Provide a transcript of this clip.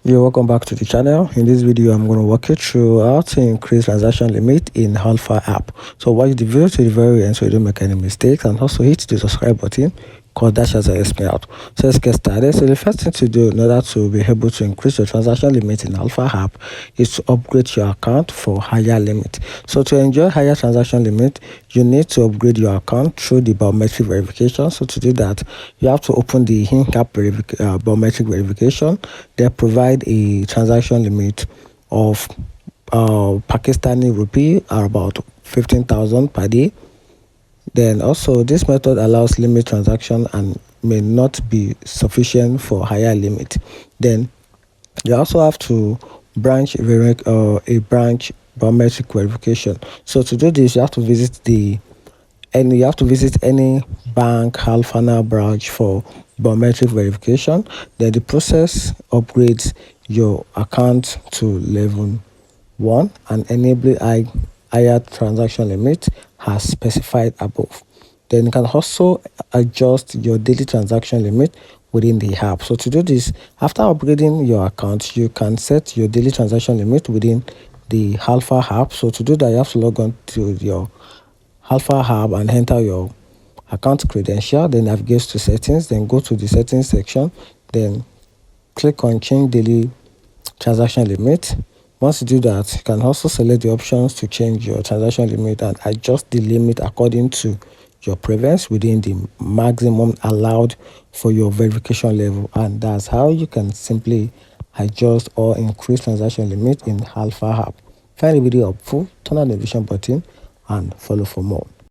Welcome back to the channel. In this video, I'm going to walk you through how to increase transaction limit in Alfa app. So watch the video to the very end so you don't make any mistakes, and also hit the subscribe button because that helps me out. So let's get started. So the first thing to do in order to be able to increase your transaction limit in Alfa app is to upgrade your account for higher limit. So to enjoy higher transaction limit, you need to upgrade your account through the biometric verification. So to do that, you have to open the in-app biometric verification. They provide a transaction limit of Pakistani rupee are about 15,000 per day. Then also this method allows limit transaction and may not be sufficient for higher limit. Then you also have to a branch biometric verification. So to do this, you have to visit any bank Alfa branch for biometric verification. Then the process upgrades your account to level 1 and enable higher transaction limit as specified above. Then you can also adjust your daily transaction limit within the app. So to do this, after upgrading your account, you can set your daily transaction limit within the Alfa app. So to do that, you have to log on to your Alfa app and enter your account credential, then navigate to settings, then go to the settings section, then click on change daily transaction limit. Once you do that, you can also select the options to change your transaction limit and adjust the limit according to your preference within the maximum allowed for your verification level. And that's how you can simply adjust or increase transaction limit in Alfa app. Find the video helpful, turn on the notification button and follow for more.